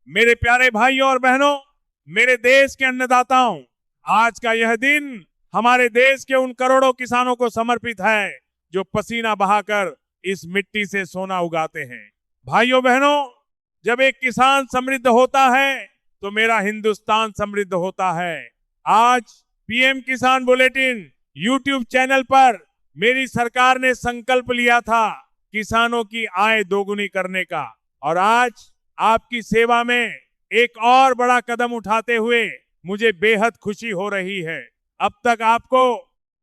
मेरे प्यारे भाइयों और बहनों, मेरे देश के अन्नदाताओं, आज का यह दिन हमारे देश के उन करोड़ों किसानों को समर्पित है जो पसीना बहाकर इस मिट्टी से सोना उगाते हैं। भाइयों बहनों, जब एक किसान समृद्ध होता है तो मेरा हिंदुस्तान समृद्ध होता है। आज पीएम किसान बुलेटिन यूट्यूब चैनल पर मेरी सरकार ने संकल्प लिया था किसानों की आय दोगुनी करने का, और आज आपकी सेवा में एक और बड़ा कदम उठाते हुए मुझे बेहद खुशी हो रही है। अब तक आपको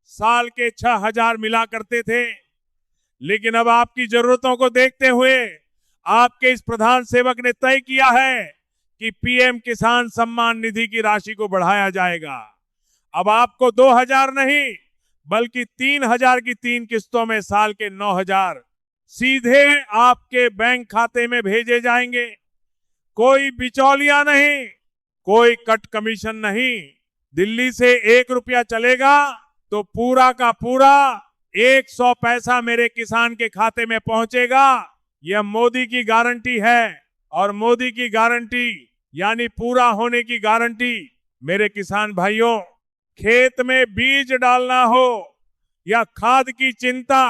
साल के 6,000 मिला करते थे, लेकिन अब आपकी जरूरतों को देखते हुए आपके इस प्रधान सेवक ने तय किया है कि पीएम किसान सम्मान निधि की राशि को बढ़ाया जाएगा। अब आपको 2,000 नहीं बल्कि 3,000 की 3 किस्तों में साल के 9,000 सीधे आपके बैंक खाते में भेजे जाएंगे। कोई बिचौलिया नहीं, कोई कट कमीशन नहीं। दिल्ली से 1 रुपया चलेगा तो पूरा का पूरा 100 पैसा मेरे किसान के खाते में पहुंचेगा। यह मोदी की गारंटी है, और मोदी की गारंटी यानी पूरा होने की गारंटी। मेरे किसान भाइयों, खेत में बीज डालना हो या खाद की चिंता,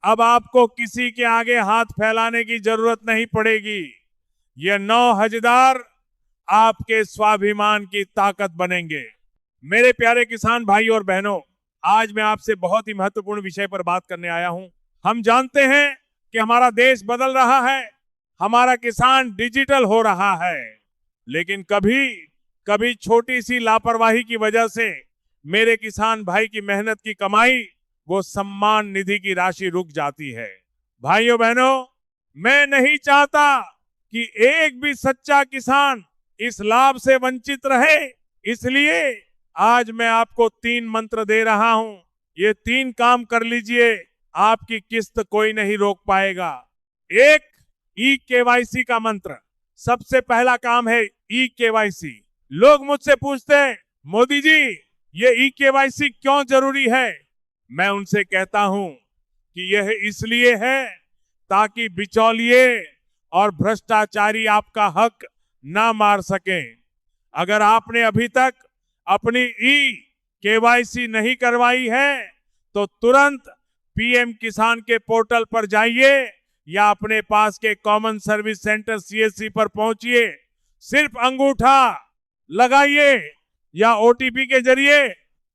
अब आपको किसी के आगे हाथ फैलाने की जरूरत नहीं पड़ेगी। ये 9,000 आपके स्वाभिमान की ताकत बनेंगे। मेरे प्यारे किसान भाई और बहनों, आज मैं आपसे बहुत ही महत्वपूर्ण विषय पर बात करने आया हूं। हम जानते हैं कि हमारा देश बदल रहा है, हमारा किसान डिजिटल हो रहा है, लेकिन कभी कभी छोटी सी लापरवाही की वजह से मेरे किसान भाई की मेहनत की कमाई, वो सम्मान निधि की राशि रुक जाती है। भाइयों बहनों, मैं नहीं चाहता कि एक भी सच्चा किसान इस लाभ से वंचित रहे, इसलिए आज मैं आपको 3 मंत्र दे रहा हूं। ये 3 काम कर लीजिए, आपकी किस्त कोई नहीं रोक पाएगा। एक, ई-केवाईसी का मंत्र। सबसे पहला काम है ई-केवाईसी। लोग मुझसे पूछते हैं, मोदी जी ये ई-केवाईसी क्यों जरूरी है? मैं उनसे कहता हूं कि यह इसलिए है ताकि बिचौलिए और भ्रष्टाचारी आपका हक ना मार सकें। अगर आपने अभी तक अपनी ई-केवाईसी नहीं करवाई है तो तुरंत पीएम किसान के पोर्टल पर जाइए या अपने पास के कॉमन सर्विस सेंटर सीएससी पर पहुंचिए। सिर्फ अंगूठा लगाइए या ओटीपी के जरिए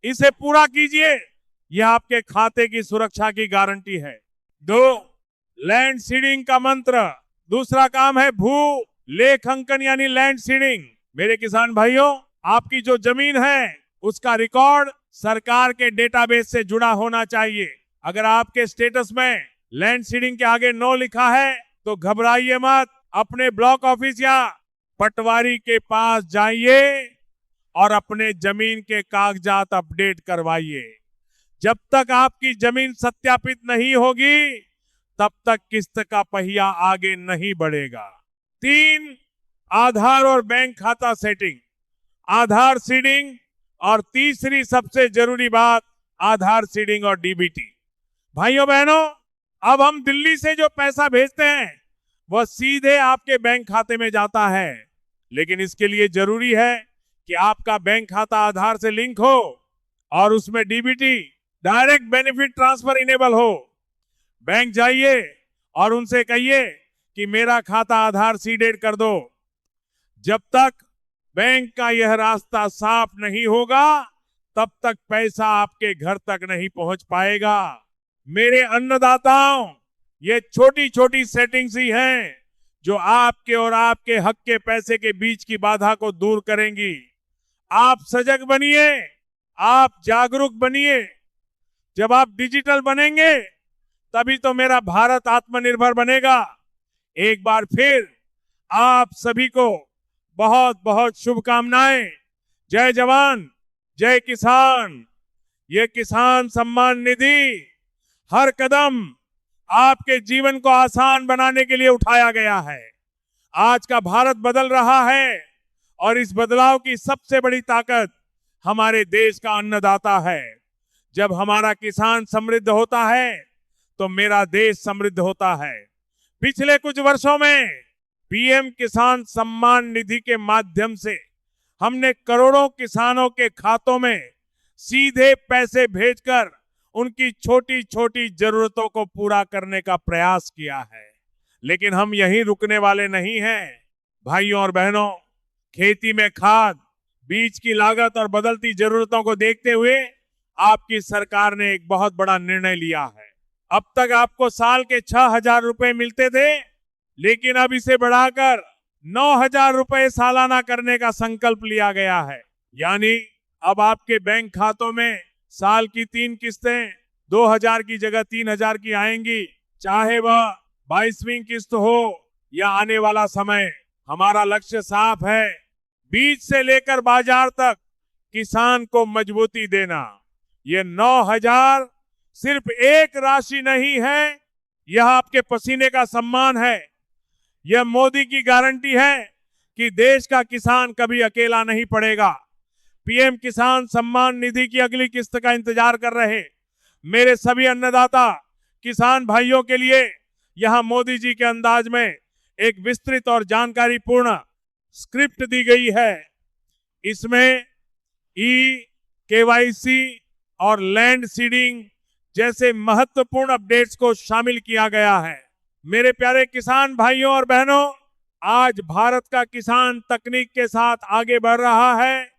इसे पूरा कीजिए। यह आपके खाते की सुरक्षा की गारंटी है। 2, लैंड सीडिंग का मंत्र। दूसरा काम है भू लेखांकन यानी लैंड सीडिंग। मेरे किसान भाइयों, आपकी जो जमीन है उसका रिकॉर्ड सरकार के डेटाबेस से जुड़ा होना चाहिए। अगर आपके स्टेटस में लैंड सीडिंग के आगे नो लिखा है तो घबराइए मत, अपने ब्लॉक ऑफिस या पटवारी के पास जाइए और अपने जमीन के कागजात अपडेट करवाइए। जब तक आपकी जमीन सत्यापित नहीं होगी तब तक किस्त का पहिया आगे नहीं बढ़ेगा। 3, आधार और बैंक खाता सेटिंग, आधार सीडिंग, और तीसरी सबसे जरूरी बात, आधार सीडिंग और डीबीटी। भाइयों बहनों, अब हम दिल्ली से जो पैसा भेजते हैं वह सीधे आपके बैंक खाते में जाता है, लेकिन इसके लिए जरूरी है कि आपका बैंक खाता आधार से लिंक हो और उसमें DBT direct benefit transfer enable हो। बैंक जाइए और उनसे कहिए कि मेरा खाता आधार सीडेड कर दो। जब तक बैंक का यह रास्ता साफ नहीं होगा तब तक पैसा आपके घर तक नहीं पहुंच पाएगा। मेरे अन्नदाताओं, ये छोटी छोटी सेटिंग्स ही हैं जो आपके और आपके हक के पैसे के बीच की बाधा को दूर करेंगी। आप सजग बनिए, आप जागरूक बनिए। जब आप डिजिटल बनेंगे तभी तो मेरा भारत आत्मनिर्भर बनेगा। एक बार फिर आप सभी को बहुत बहुत शुभकामनाएं। जय जवान, जय किसान। ये किसान सम्मान निधि हर कदम आपके जीवन को आसान बनाने के लिए उठाया गया है। आज का भारत बदल रहा है और इस बदलाव की सबसे बड़ी ताकत हमारे देश का अन्नदाता है। जब हमारा किसान समृद्ध होता है तो मेरा देश समृद्ध होता है। पिछले कुछ वर्षों में पीएम किसान सम्मान निधि के माध्यम से हमने करोड़ों किसानों के खातों में सीधे पैसे भेजकर उनकी छोटी छोटी जरूरतों को पूरा करने का प्रयास किया है। लेकिन हम यहीं रुकने वाले नहीं हैं। भाइयों और बहनों, खेती में खाद, बीज की लागत और बदलती जरूरतों को देखते हुए आपकी सरकार ने एक बहुत बड़ा निर्णय लिया है। अब तक आपको साल के 6,000 रुपए मिलते थे, लेकिन अब इसे बढ़ाकर 9,000 रुपए सालाना करने का संकल्प लिया गया है। यानी अब आपके बैंक खातों में साल की 3 किस्तें 2,000 की जगह 3,000 की आएंगी, चाहे वह 22वीं किस्त हो या आने वाला समय। हमारा लक्ष्य साफ है, बीज से लेकर बाजार तक किसान को मजबूती देना। ये 9,000 सिर्फ एक राशि नहीं है, यह आपके पसीने का सम्मान है। यह मोदी की गारंटी है कि देश का किसान कभी अकेला नहीं पड़ेगा। पीएम किसान सम्मान निधि की अगली किस्त का इंतजार कर रहे मेरे सभी अन्नदाता किसान भाइयों के लिए यहां मोदी जी के अंदाज में एक विस्तृत और जानकारीपूर्ण स्क्रिप्ट दी गई है। इसमें केवाईसी और लैंड सीडिंग जैसे महत्वपूर्ण अपडेट्स को शामिल किया गया है। मेरे प्यारे किसान भाइयों और बहनों, आज भारत का किसान तकनीक के साथ आगे बढ़ रहा है।